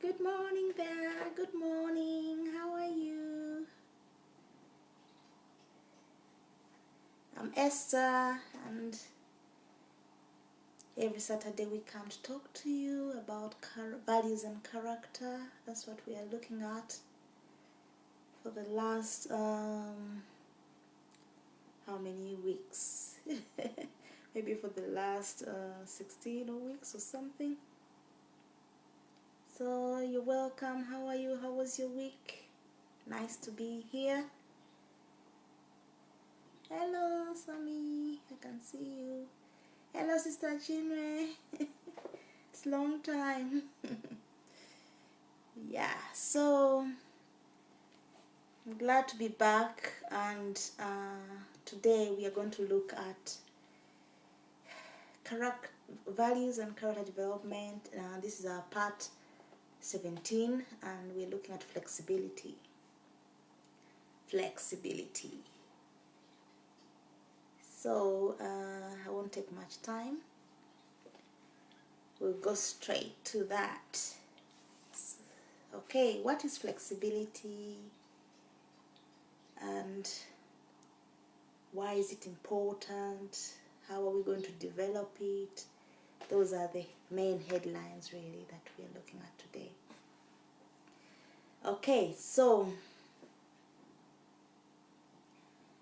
Good morning there. Good morning. How are you? I'm Esther, and every Saturday we come to talk to you about values and character. That's what we are looking at for the last how many weeks? Maybe for the last 16 weeks or something. So you're welcome. How are you? How was your week? Nice to be here. Hello, Sammy. I can see you. Hello, Sister Chinwe. It's a long time. Yeah, so I'm glad to be back, and today we are going to look at values and character development. This is our part 17, and we're looking at flexibility. So I won't take much time. We'll go straight to that. Okay, what is flexibility and why is it important? How are we going to develop it? Those are the main headlines really that we are looking at today. Okay, so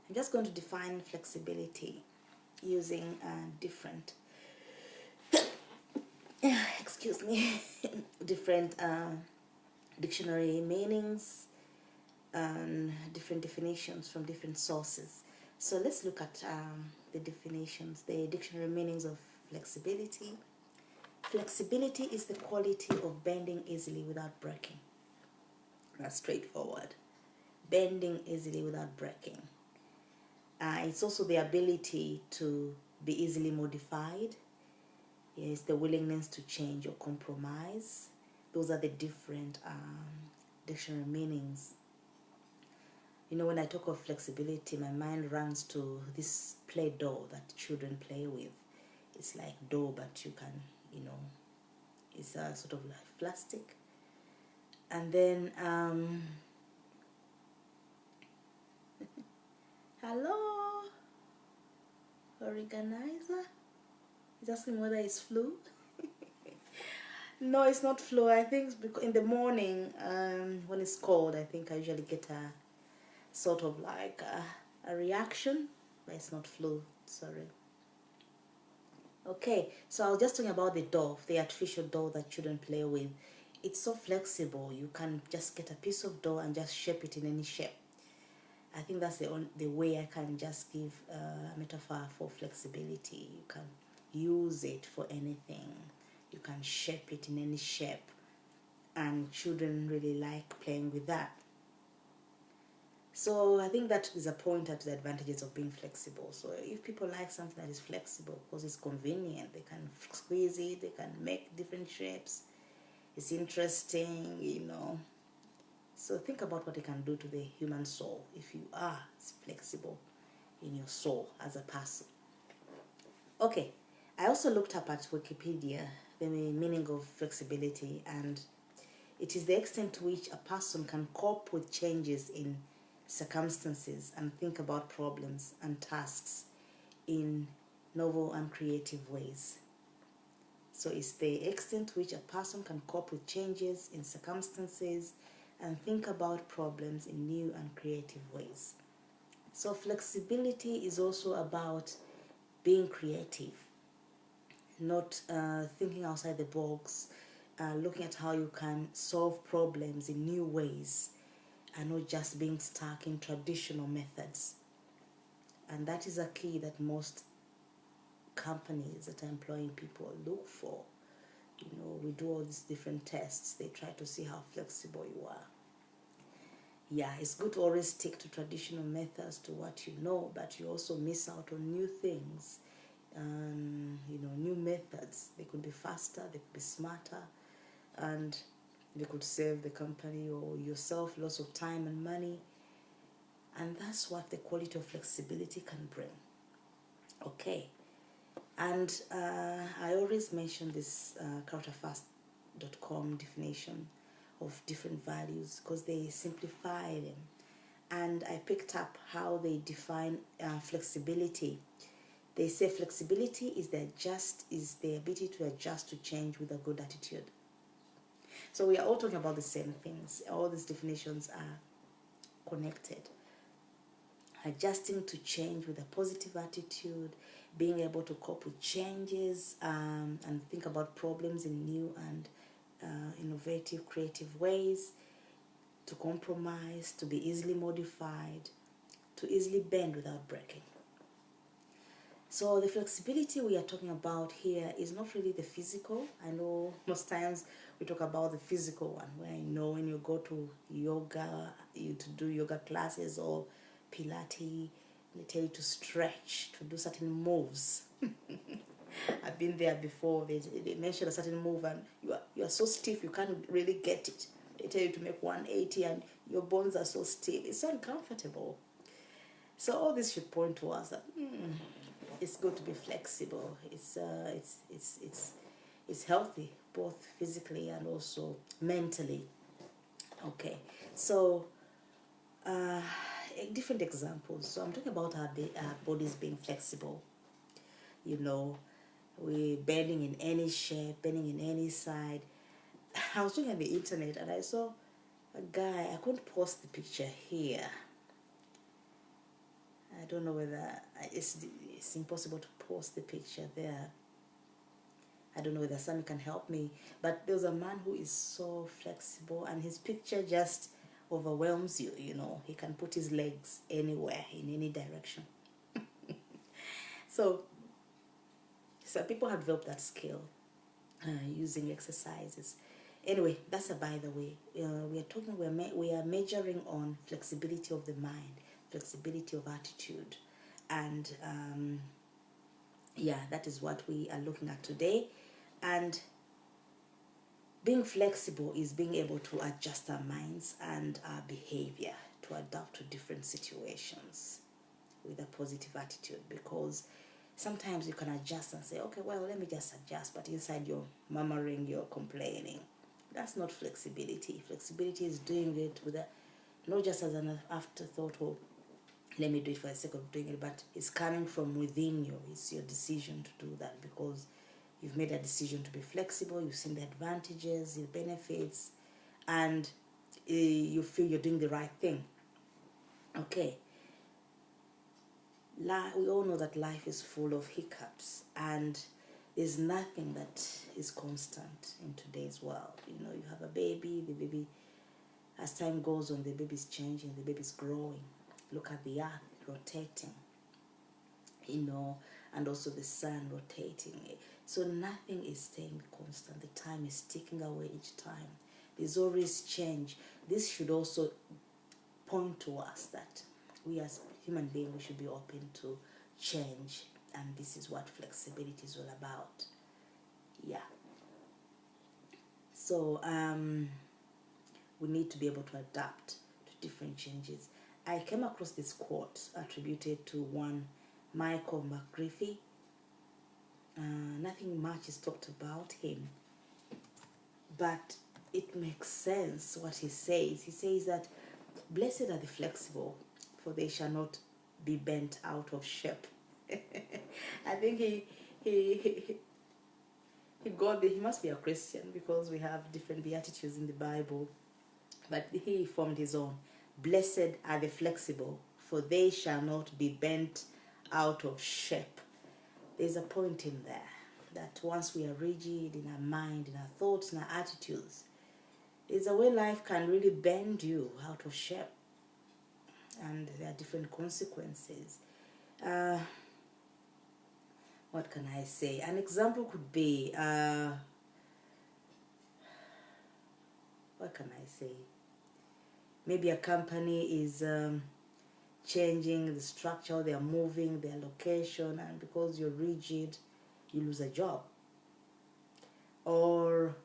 I'm just going to define flexibility using different different dictionary meanings and different definitions from different sources. So let's look at the definitions, the dictionary meanings of flexibility. Flexibility is the quality of bending easily without breaking. That's straightforward. Bending easily without breaking. It's also the ability to be easily modified. It's the willingness to change or compromise. Those are the different dictionary meanings. You know, when I talk of flexibility, my mind runs to this play doh that children play with. It's like dough, but you can, it's a sort of like plastic. And then, hello, organizer. He's asking whether it's flu. No, it's not flu. I think it's because in the morning, when it's cold, I think I usually get a sort of like a reaction, but it's not flu. Sorry. Okay, so I was just talking about the dough, the artificial dough that children play with. It's so flexible. You can just get a piece of dough and just shape it in any shape. I think that's the way I can just give a metaphor for flexibility. You can use it for anything. You can shape it in any shape, and children really like playing with that. So I think that is a pointer to the advantages of being flexible. So if people like something that is flexible because it's convenient, they can squeeze it, they can make different shapes. It's interesting, So think about what it can do to the human soul if you are flexible in your soul as a person. Okay, I also looked up at Wikipedia the meaning of flexibility, and it is the extent to which a person can cope with changes in circumstances and think about problems and tasks in novel and creative ways. So it's the extent to which a person can cope with changes in circumstances and think about problems in new and creative ways. So flexibility is also about being creative, not thinking outside the box, looking at how you can solve problems in new ways and not just being stuck in traditional methods. And that is a key that most companies that are employing people look for. We do all these different tests. They try to see how flexible you are. Yeah, it's good to always stick to traditional methods, to what you know, but you also miss out on new things. New methods. They could be faster, they could be smarter, and they could save the company or yourself lots of time and money. And that's what the quality of flexibility can bring. Okay. And I always mention this characterfast.com definition of different values because they simplify them. And I picked up how they define flexibility. They say flexibility is the ability to adjust to change with a good attitude. So we are all talking about the same things. All these definitions are connected. Adjusting to change with a positive attitude, being able to cope with changes, and think about problems in new and innovative, creative ways, to compromise, to be easily modified, to easily bend without breaking. So the flexibility we are talking about here is not really the physical. I know most times we talk about the physical one, where when you go to yoga, to do yoga classes or Pilates, they tell you to stretch, to do certain moves. I've been there before. They mention a certain move and you are so stiff you can't really get it. They tell you to make 180 and your bones are so stiff. It's so uncomfortable. So all this should point to us that it's good to be flexible. It's healthy, both physically and also mentally. Okay, so different examples. So I'm talking about our bodies being flexible. We're bending in any shape, bending in any side. I was looking at the internet and I saw a guy. I couldn't post the picture here. I don't know whether it's impossible to post the picture there. I don't know whether somebody can help me. But there's a man who is so flexible and his picture just overwhelms you. He can put his legs anywhere, in any direction. So people have developed that skill using exercises. Anyway, that's a by the way. We are measuring on flexibility of the mind, flexibility of attitude, and that is what we are looking at today. And being flexible is being able to adjust our minds and our behavior to adapt to different situations with a positive attitude, because sometimes you can adjust and say, okay, well, let me just adjust, but inside you're murmuring, you're complaining. That's not flexibility. Flexibility is doing it with not just as an afterthought or let me do it for the sake of doing it, but it's coming from within you. It's your decision to do that because you've made a decision to be flexible, you've seen the advantages, the benefits, and you feel you're doing the right thing. Okay. We all know that life is full of hiccups, and there's nothing that is constant in today's world. You have a baby, the baby, as time goes on, the baby's changing, the baby's growing. Look at the earth rotating, and also the sun rotating. So nothing is staying constant. The time is ticking away each time. There's always change. This should also point to us that we as human beings, we should be open to change, and this is what flexibility is all about. So we need to be able to adapt to different changes. I came across this quote attributed to one Michael McGriffey. Nothing much is talked about him, but it makes sense what he says. He says that blessed are the flexible, for they shall not be bent out of shape. I think he got he must be a Christian, because we have different beatitudes in the Bible, but he formed his own. Blessed are the flexible, for they shall not be bent out of shape. There's a point in there that once we are rigid in our mind, in our thoughts, in our attitudes, there's a way life can really bend you out of shape, and there are different consequences. What can I say? An example could be, what can I say? Maybe a company is changing the structure, they are moving their location, and because you're rigid, you lose a job. Or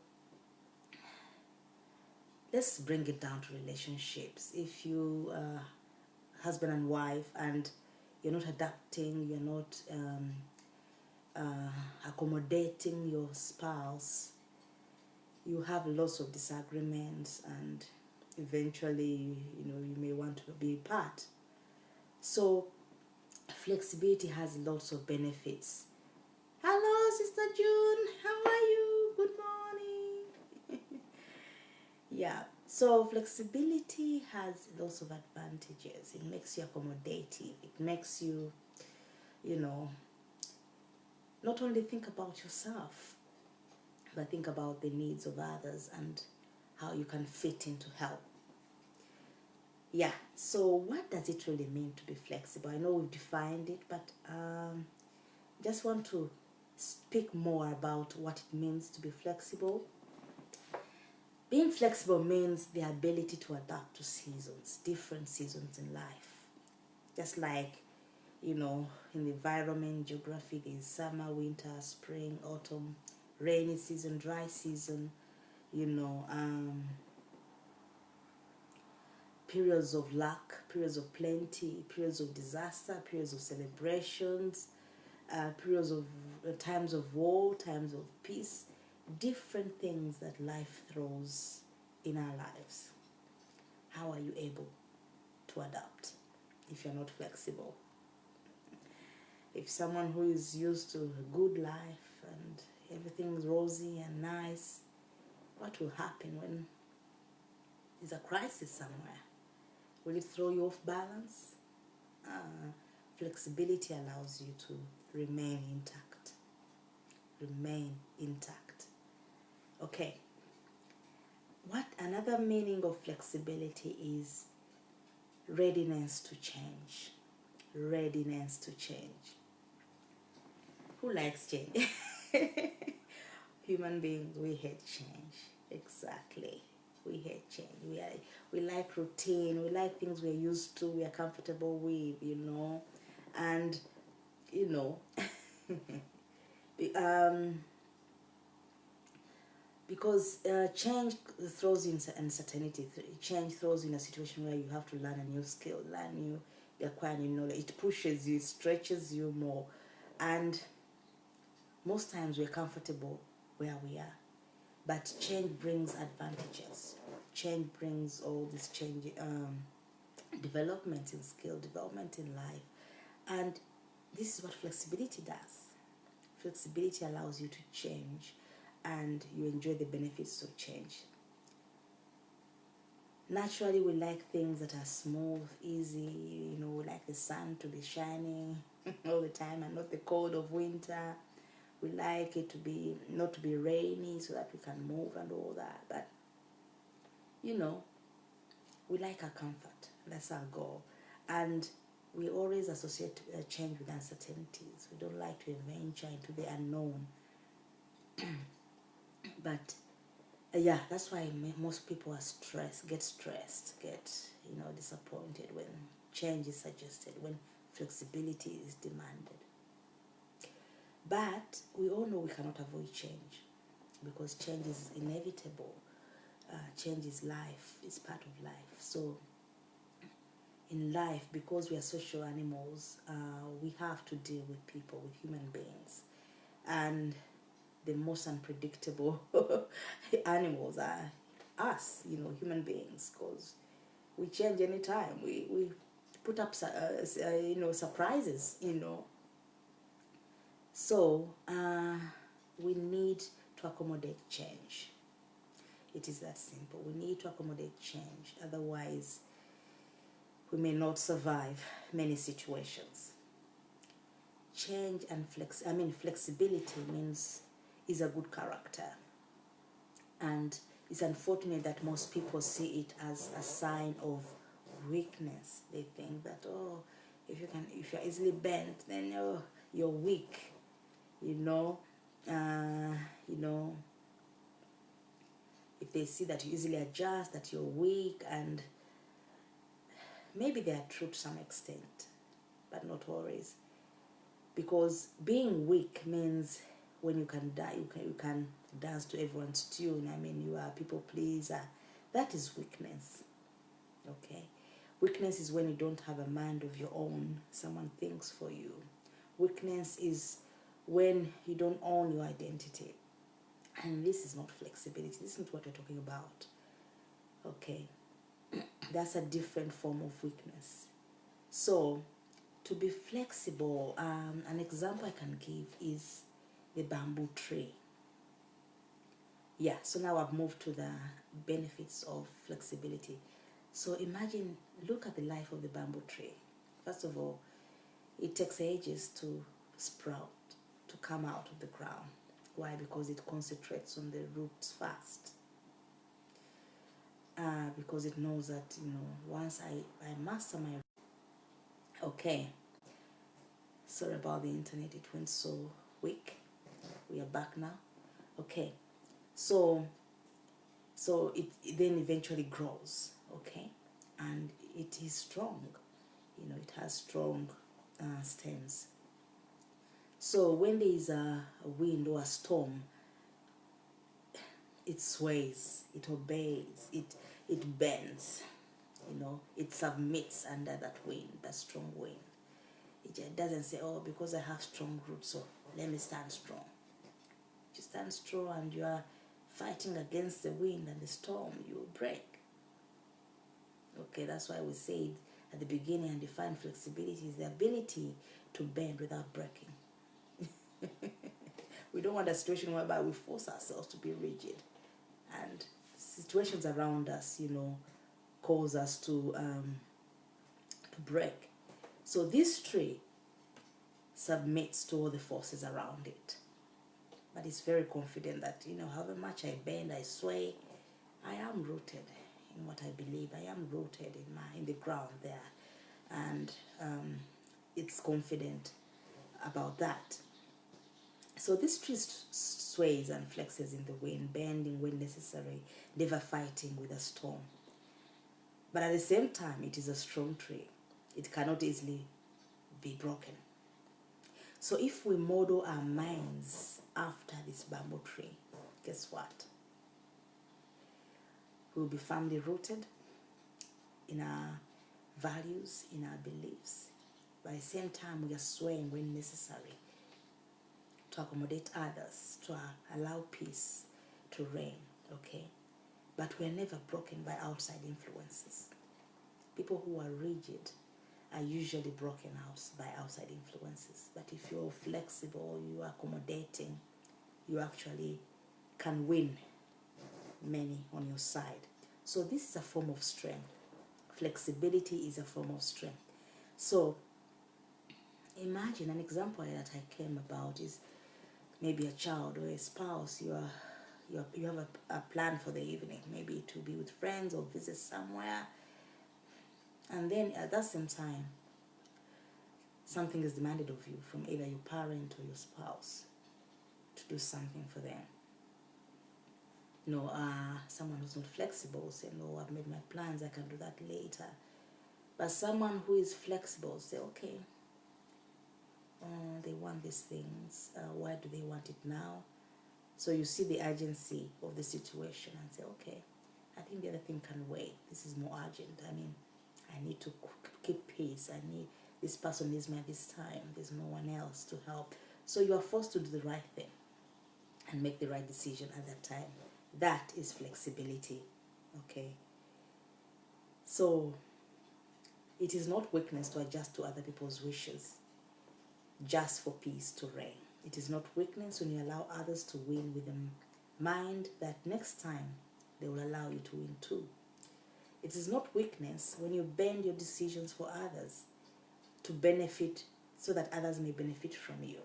let's bring it down to relationships. If you husband and wife, and you're not adapting, you're not accommodating your spouse, you have lots of disagreements, and eventually, you may want to be apart. So flexibility has lots of benefits. Hello, Sister June. How are you? Good morning. Yeah. So flexibility has lots of advantages. It makes you accommodative. It makes you, you know, not only think about yourself, but think about the needs of others and how you can fit in to help. Yeah, so what does it really mean to be flexible? I know we've defined it, but just want to speak more about what it means to be flexible. Being flexible means the ability to adapt to seasons, different seasons in life. Just like, in the environment, geography, there's summer, winter, spring, autumn, rainy season, dry season, periods of luck, periods of plenty, periods of disaster, periods of celebrations, periods of times of war, times of peace, different things that life throws in our lives. How are you able to adapt if you're not flexible? If someone who is used to a good life and everything's rosy and nice, what will happen when there's a crisis somewhere? Will it throw you off balance? Flexibility allows you to remain intact. Remain intact. Okay. What another meaning of flexibility is readiness to change. Readiness to change. Who likes change? Human beings, we hate change. Exactly. We hate change. We like routine. We like things we're used to, we are comfortable with, and because change throws in uncertainty. Change throws in a situation where you have to learn a new skill, acquire new knowledge. It pushes you, stretches you more, and most times we're comfortable where we are. But change brings advantages. Change brings all this change, development in skill, development in life. And this is what flexibility does. Flexibility allows you to change and you enjoy the benefits of change. Naturally, we like things that are smooth, easy, we like the sun to be shining all the time and not the cold of winter. We like it to be not to be rainy so that we can move and all that. But we like our comfort. That's our goal. And we always associate change with uncertainties. We don't like to venture into the unknown. But yeah, that's why most people are get disappointed when change is suggested, when flexibility is demanded. But we all know we cannot avoid change because change is inevitable. Change is life, it's part of life. So in life, because we are social animals, we have to deal with people, with human beings. And the most unpredictable animals are us, human beings, because we change anytime. We put up, surprises, So we need to accommodate change. It is that simple. We need to accommodate change. Otherwise, we may not survive many situations. Change and flexibility is a good character. And it's unfortunate that most people see it as a sign of weakness. They think that, if you're easily bent, then you're weak. If they see that you easily adjust, that you're weak, and maybe they are true to some extent, but not always. Because being weak means when you can dance to everyone's tune. You are a people pleaser. That is weakness. Okay? Weakness is when you don't have a mind of your own. Someone thinks for you. Weakness is when you don't own your identity. And this is not flexibility. This is not what we're talking about. Okay. That's a different form of weakness. So, to be flexible, an example I can give is the bamboo tree. Yeah, so now I've moved to the benefits of flexibility. So imagine, look at the life of the bamboo tree. First of all, it takes ages to sprout, to come out of the ground. Why? Because it concentrates on the roots first. Because it knows that, once I master my... Okay, sorry about the internet, it went so weak. We are back now. Okay, so it then eventually grows, okay, and it is strong. It has strong stems. So when there is a wind or a storm, it sways, it obeys, it bends, it submits under that wind, that strong wind. It doesn't say, oh, because I have strong roots, so let me stand strong. You stand strong and you are fighting against the wind and the storm, you will break. Okay, that's why we said at the beginning, and define flexibility is the ability to bend without breaking. We don't want a situation whereby we force ourselves to be rigid, and situations around us, cause us to break. So this tree submits to all the forces around it, but it's very confident that, however much I bend, I sway, I am rooted in what I believe. I am rooted in the ground there, and it's confident about that. So this tree sways and flexes in the wind, bending when necessary, never fighting with a storm. But at the same time, it is a strong tree. It cannot easily be broken. So if we model our minds after this bamboo tree, guess what? We'll be firmly rooted in our values, in our beliefs. But at the same time, we are swaying when necessary to accommodate others, to allow peace to reign, okay? But we are never broken by outside influences. People who are rigid are usually broken out by outside influences. But if you're flexible, you are accommodating, you actually can win many on your side. So this is a form of strength. Flexibility is a form of strength. So imagine an example that I came about is maybe a child or a spouse. You have a plan for the evening, maybe to be with friends or visit somewhere, and then at that same time something is demanded of you from either your parent or your spouse to do something for them. Someone who's not flexible say, no, I've made my plans, I can do that later. But someone who is flexible say, okay, they want these things, why do they want it now? So you see the urgency of the situation and say, okay, I think the other thing can wait. This is more urgent. I need to keep pace. This person needs me at this time. There's no one else to help. So you are forced to do the right thing and make the right decision at that time. That is flexibility, okay? So it is not weakness to adjust to other people's wishes just for peace to reign. It is not weakness when you allow others to win with a mind that next time they will allow you to win too. It is not weakness when you bend your decisions for others to benefit, so that others may benefit from you,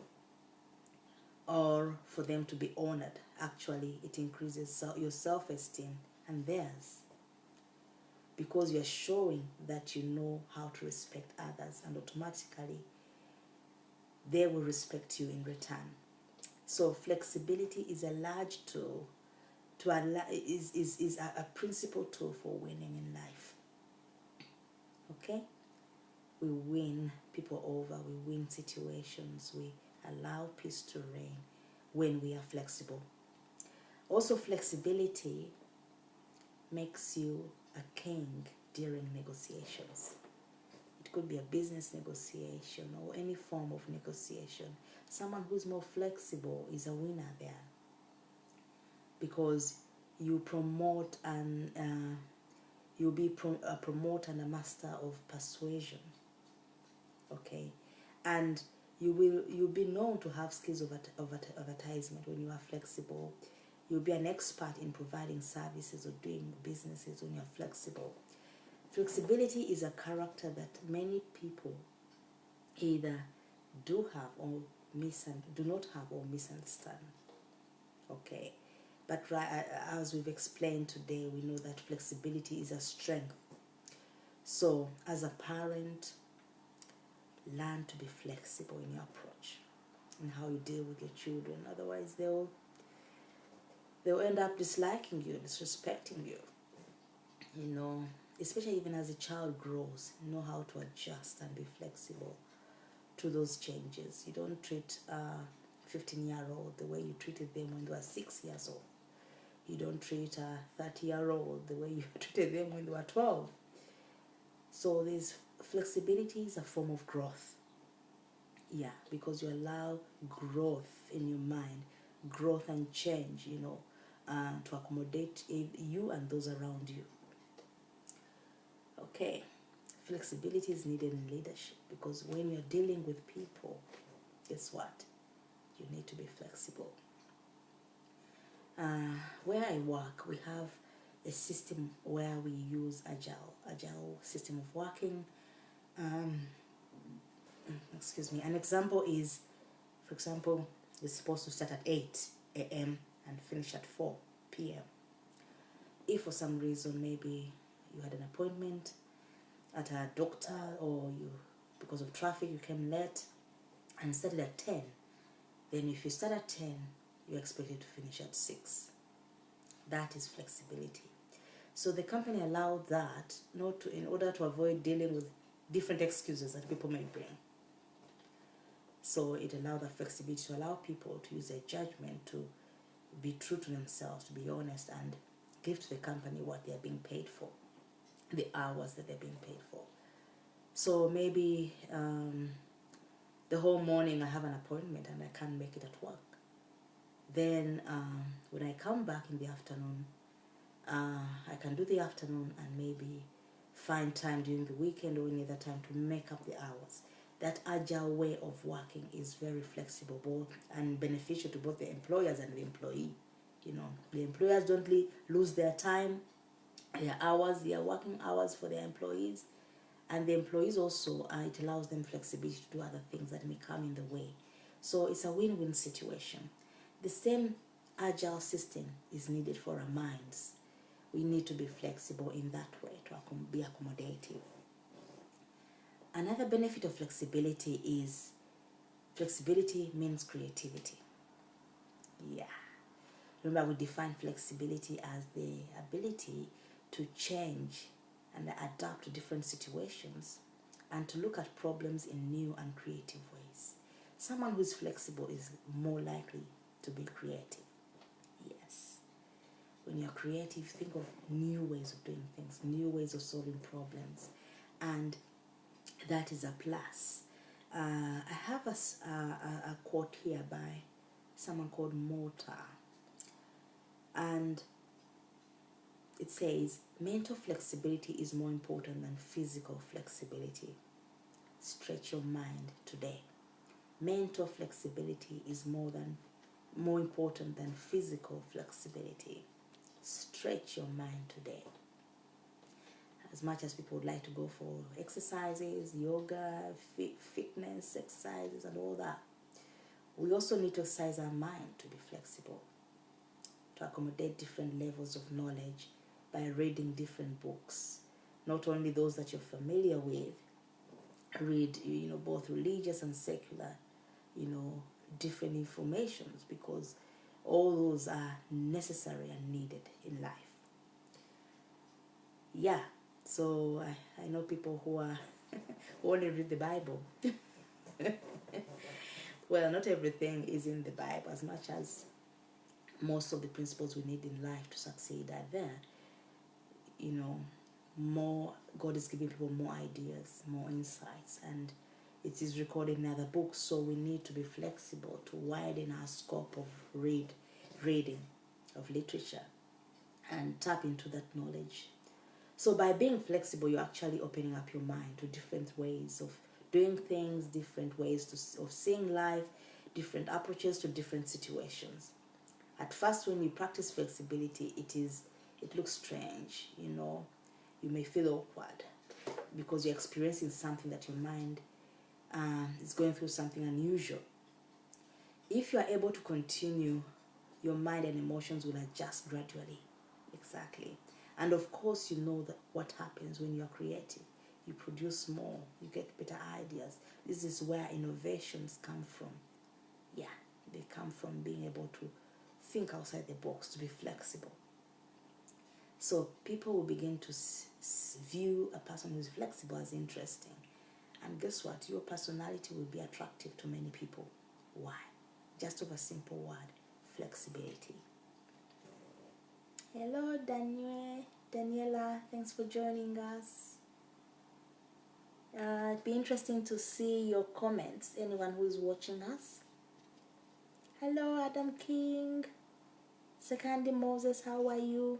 or for them to be honored. Actually, it increases your self-esteem and theirs, because you're showing that you know how to respect others, and automatically they will respect you in return. So flexibility is a large tool is a principal tool for winning in life. Okay? We win people over, we win situations, we allow peace to reign when we are flexible. Also, flexibility makes you a king during negotiations. It could be a business negotiation or any form of negotiation. Someone who's more flexible is a winner there. because you promote and you'll be a promoter and a master of persuasion. Okay, and you'll be known to have skills of advertisement when you are flexible. You'll be an expert in providing services or doing businesses when you're flexible. Flexibility is a character that many people either do have or do not have or misunderstand. Okay, but as we've explained today, we know that flexibility is a strength. So as a parent, learn to be flexible in your approach and how you deal with your children. Otherwise, they'll end up disliking you, disrespecting you. You know, especially even as a child grows, know how to adjust and be flexible to those changes. You don't treat a 15-year-old the way you treated them when they were 6 years old. You don't treat a 30-year-old the way you treated them when they were 12. So this flexibility is a form of growth. Yeah, because you allow growth in your mind, growth and change, to accommodate you and those around you. Okay, flexibility is needed in leadership because when you're dealing with people, guess what? You need to be flexible. Where I work, we have a system where we use agile system of working. Excuse me. An example is, for example, we're supposed to start at 8 a.m. and finish at 4 p.m. If for some reason maybe you had an appointment at a doctor or because of traffic you came late and started at 10, then if you start at 10, you're expected to finish at 6. That is flexibility. So the company allowed that in order to avoid dealing with different excuses that people may bring. So it allowed the flexibility to allow people to use their judgment, to be true to themselves, to be honest, and give to the company what they're being paid for, the hours that they're being paid for. So maybe the whole morning I have an appointment and I can't make it at work. Then when I come back in the afternoon, I can do the afternoon and maybe find time during the weekend or any other time to make up the hours. That agile way of working is very flexible and beneficial to both the employers and the employee. The employers don't lose their time, their hours, their working hours for their employees. And the employees also, it allows them flexibility to do other things that may come in the way. So it's a win-win situation. The same agile system is needed for our minds. We need to be flexible in that way, to be accommodative. Another benefit of flexibility is flexibility means creativity. Yeah. Remember, we define flexibility as the ability to change and adapt to different situations and to look at problems in new and creative ways. Someone who is flexible is more likely to be creative. Yes. When you're creative, think of new ways of doing things, new ways of solving problems, and that is a plus. I have a quote here by someone called Mota, and it says, mental flexibility is more important than physical flexibility. Stretch your mind today. Mental flexibility is more important than physical flexibility. Stretch your mind today. As much as people would like to go for exercises, yoga, fitness exercises and all that, we also need to exercise our mind to be flexible, to accommodate different levels of knowledge by reading different books, not only those that you're familiar with. Read, both religious and secular, different informations, because all those are necessary and needed in life. Yeah, so I know people who are who only read the Bible. Well, not everything is in the Bible, as much as most of the principles we need in life to succeed are there. God is giving people more ideas, more insights, and it is recorded in other books, so we need to be flexible to widen our scope of reading. of literature and tap into that knowledge. So by being flexible, you're actually opening up your mind to different ways of doing things, different ways of seeing life, different approaches to different situations. At first, when you practice flexibility, it looks strange, You may feel awkward because you're experiencing something that your mind is going through something unusual. If you are able to continue, your mind and emotions will adjust gradually. Exactly. And of course, you know that what happens when you are creative. You produce more, you get better ideas. This is where innovations come from. Yeah, they come from being able to think outside the box, to be flexible. So people will begin to view a person who's flexible as interesting. And guess what? Your personality will be attractive to many people. Why? Just of a simple word, flexibility. Hello, Daniela. Thanks for joining us. It'd be interesting to see your comments, anyone who's watching us. Hello, Adam King. Sekandi Moses, how are you?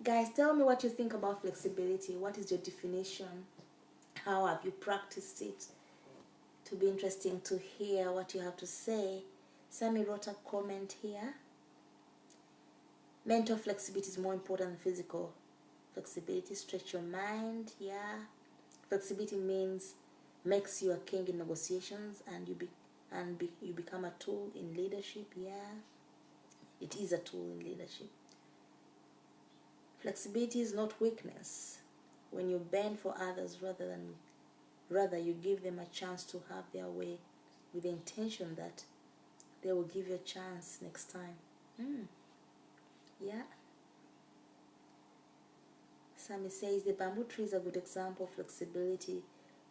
Guys, tell me what you think about flexibility. What is your definition? How have you practiced it? It will be interesting to hear what you have to say. Sammy wrote a comment here. Mental flexibility is more important than physical flexibility. Stretch your mind. Yeah. Flexibility makes you a king in negotiations, and you become a tool in leadership. Yeah. It is a tool in leadership. Flexibility is not weakness. When you bend for others rather you give them a chance to have their way with the intention that they will give you a chance next time. Yeah. Sammy says the bamboo tree is a good example of flexibility.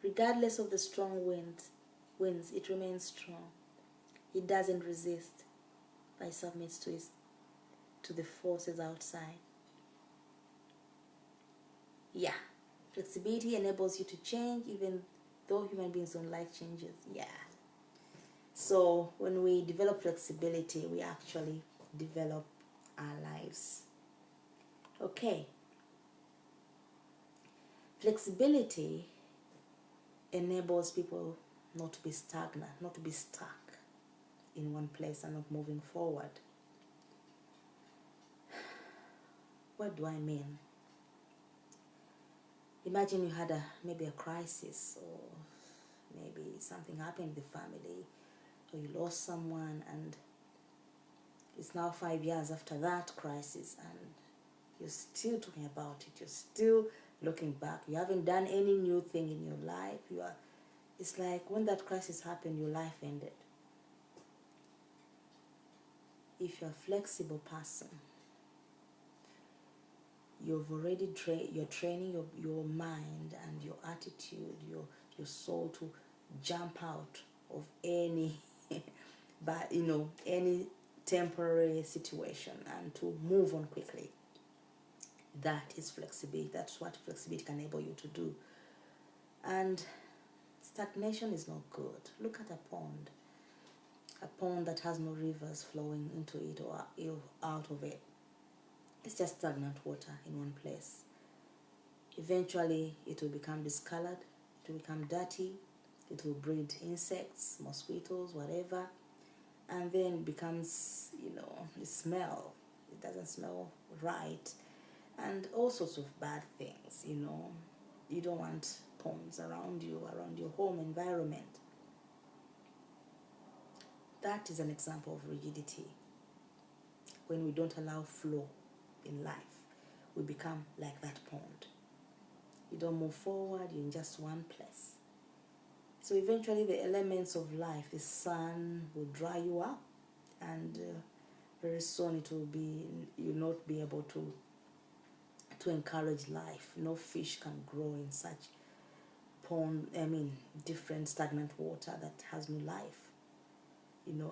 Regardless of the strong winds, it remains strong. It doesn't resist, but it submits to the forces outside. Yeah. Flexibility enables you to change even though human beings don't like changes. Yeah. So when we develop flexibility, we actually develop our lives. Okay. Flexibility enables people not to be stagnant, not to be stuck in one place and not moving forward. What do I mean? Imagine you had maybe a crisis, or maybe something happened in the family, or you lost someone, and it's now 5 years after that crisis, and you're still talking about it. You're still looking back. You haven't done any new thing in your life. It's like when that crisis happened, your life ended. If you're a flexible person, you're training your mind and your attitude, your soul to jump out of any any temporary situation and to move on quickly. That is flexibility. That's what flexibility can enable you to do. And stagnation is not good. Look at a pond that has no rivers flowing into it or out of it. It's just stagnant water in one place. Eventually, it will become discolored, it will become dirty, it will breed insects, mosquitoes, whatever, and then it becomes, the smell. It doesn't smell right, and all sorts of bad things, You don't want ponds around your home environment. That is an example of rigidity. When we don't allow flow in life, we become like that pond. You don't move forward, you're in just one place. So eventually the elements of life, the sun will dry you up, and very soon you'll not be able to encourage life. No fish can grow in such different stagnant water that has no life.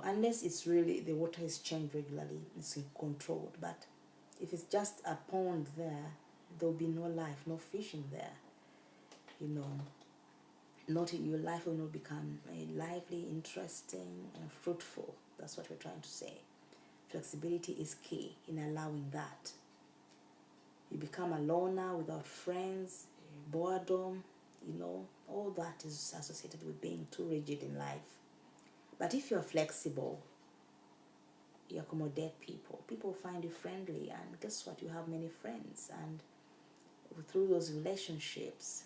Unless it's really, the water is changed regularly, it's controlled. But if it's just a pond there'll be no life, no fish in there. Your life will not become lively, interesting, and fruitful. That's what we're trying to say. Flexibility is key in allowing that. You become a loner without friends, boredom, all that is associated with being too rigid in life. But if you're flexible, you accommodate people. People find you friendly, and guess what? You have many friends, and through those relationships,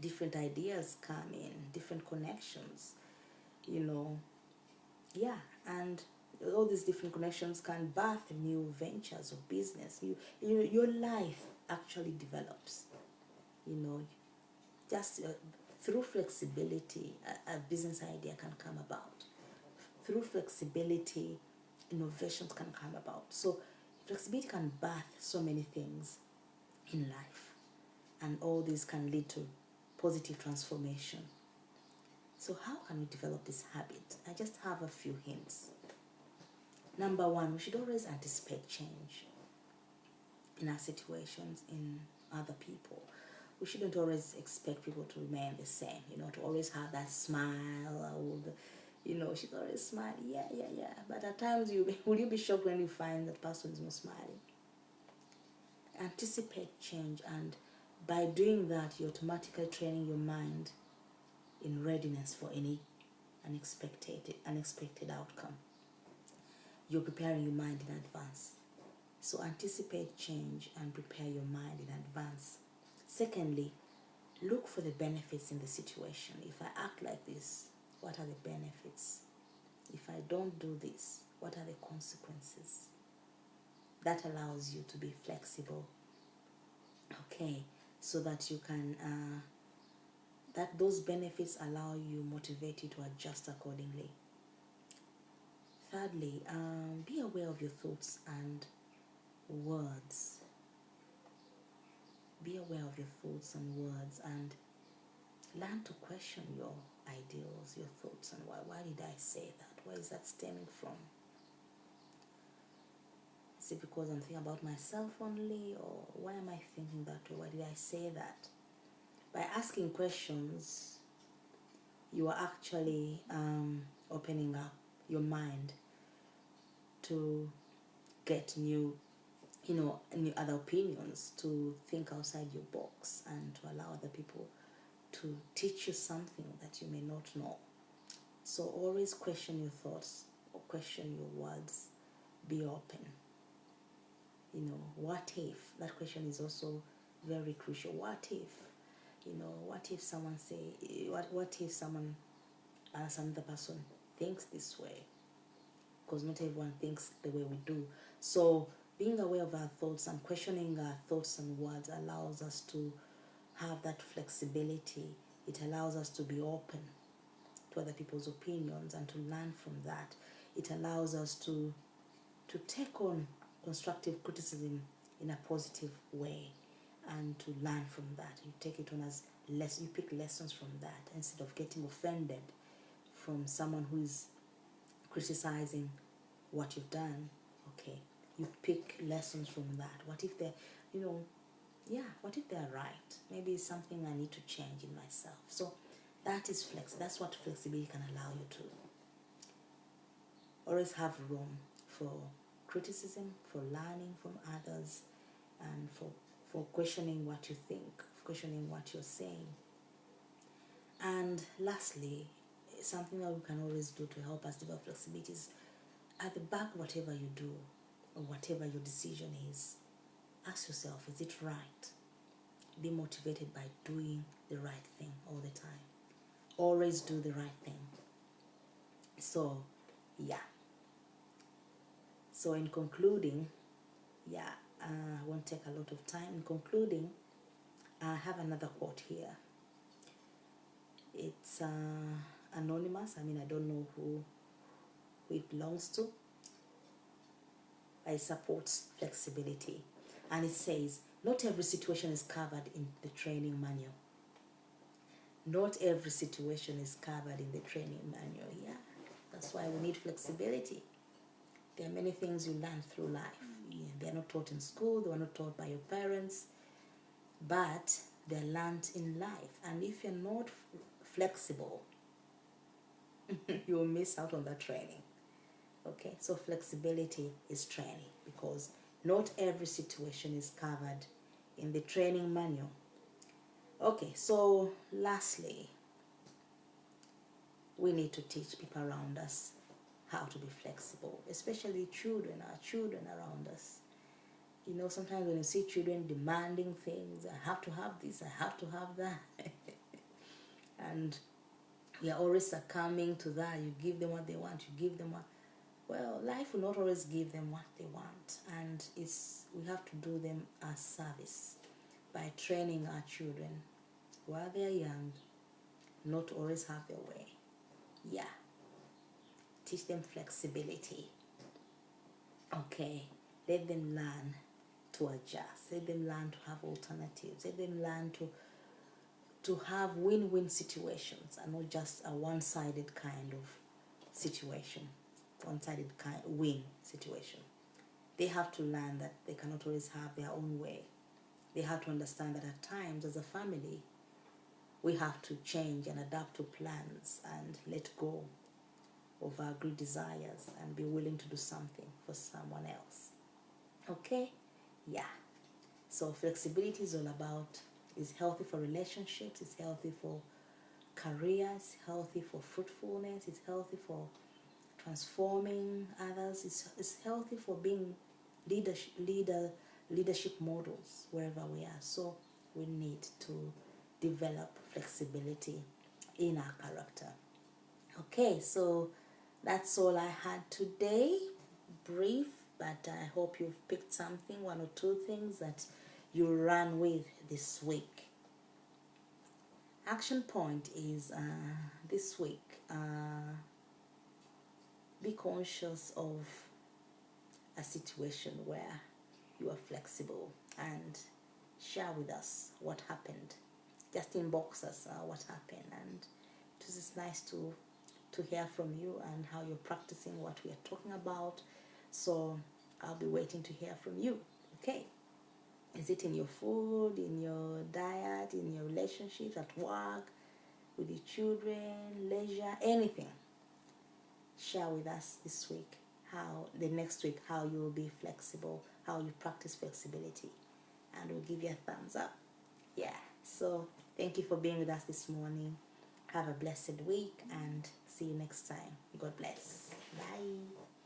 different ideas come in, different connections, yeah, and all these different connections can birth new ventures of business. Your life actually develops, you know, just through flexibility, a business idea can come about. Through flexibility, innovations can come about. So flexibility can birth so many things in life, and all this can lead to positive transformation. So how can we develop this habit? I just have a few hints. Number one, we should always anticipate change in our situations, in other people. We shouldn't always expect people to remain the same, to always have that smile, she's always smiling, yeah. But at times, will you be shocked when you find that person is not smiling? Anticipate change, and by doing that, you're automatically training your mind in readiness for any unexpected outcome. You're preparing your mind in advance. So anticipate change and prepare your mind in advance. Secondly, look for the benefits in the situation. If I act like this, what are the benefits? If I don't do this, what are the consequences? That allows you to be flexible. Okay, so that you can, that those benefits allow you, motivate you to adjust accordingly. Thirdly, be aware of your thoughts and words. Be aware of your thoughts and words, and learn to question your ideals, your thoughts, and why did I say that? Where is that stemming from? Is it because I'm thinking about myself only, or why am I thinking that way? Why did I say that? By asking questions, you are actually opening up your mind to get new other opinions, to think outside your box, and to allow other people to teach you something that you may not know. So always question your thoughts or question your words. Be open. What if? That question is also very crucial. What if? What if someone what if someone as another person thinks this way? Because not everyone thinks the way we do. So being aware of our thoughts and questioning our thoughts and words allows us to have that flexibility. It allows us to be open to other people's opinions and to learn from that. It allows us to take on constructive criticism in a positive way and to learn from that. You take it on as you pick lessons from that instead of getting offended from someone who is criticizing what you've done. Okay, you pick lessons from that. What if they're, what if they're right? Maybe it's something I need to change in myself. So that is that's what flexibility can allow you to. Always have room for criticism, for learning from others, and for questioning what you think, questioning what you're saying. And lastly, something that we can always do to help us develop flexibility is, at the back of whatever you do or whatever your decision is, ask yourself, is it right? Be motivated by doing the right thing all the time. Always do the right thing. So, yeah. So in concluding, I won't take a lot of time. In concluding, I have another quote here. It's anonymous. I don't know who it belongs to. It supports flexibility. And it says, not every situation is covered in the training manual. Not every situation is covered in the training manual. Yeah, that's why we need flexibility. There are many things you learn through life. Yeah, they're not taught in school, they were not taught by your parents, but they're learned in life. And if you're not flexible, you'll miss out on that training. Okay, so flexibility is training because not every situation is covered in the training manual. Okay, so lastly, we need to teach people around us how to be flexible, especially children, our children around us. You know, sometimes when you see children demanding things, I have to have this, I have to have that. And we are always succumbing to that. You give them what they want, you give them what. Well, life will not always give them what they want, and we have to do them a service by training our children while they are young, not to always have their way. Yeah, teach them flexibility. Okay, let them learn to adjust. Let them learn to have alternatives. Let them learn to have win-win situations and not just a one-sided kind of situation, one-sided kind win situation. They have to learn that they cannot always have their own way. They have to understand that at times, as a family, we have to change and adapt to plans and let go of our great desires and be willing to do something for someone else. Okay? Yeah. So flexibility is all about, is healthy for relationships, it's healthy for careers, healthy for fruitfulness, it's healthy for transforming others, it's healthy for being leadership models wherever we are. So we need to develop flexibility in our character. Okay, so that's all I had today. Brief, but I hope you've picked something, one or two things that you run with this week. Action point is this week, be conscious of a situation where you are flexible and share with us what happened. Just inbox us what happened, and this is nice to hear from you and how you're practicing what we are talking about. So I'll be waiting to hear from you. Okay, is it in your food, in your diet, in your relationships, at work, with your children, leisure, anything? Share with us this week the next week, how you will be flexible, how you practice flexibility, and we'll give you a thumbs up. Yeah, so thank you for being with us this morning. Have a blessed week and see you next time. God bless. Bye.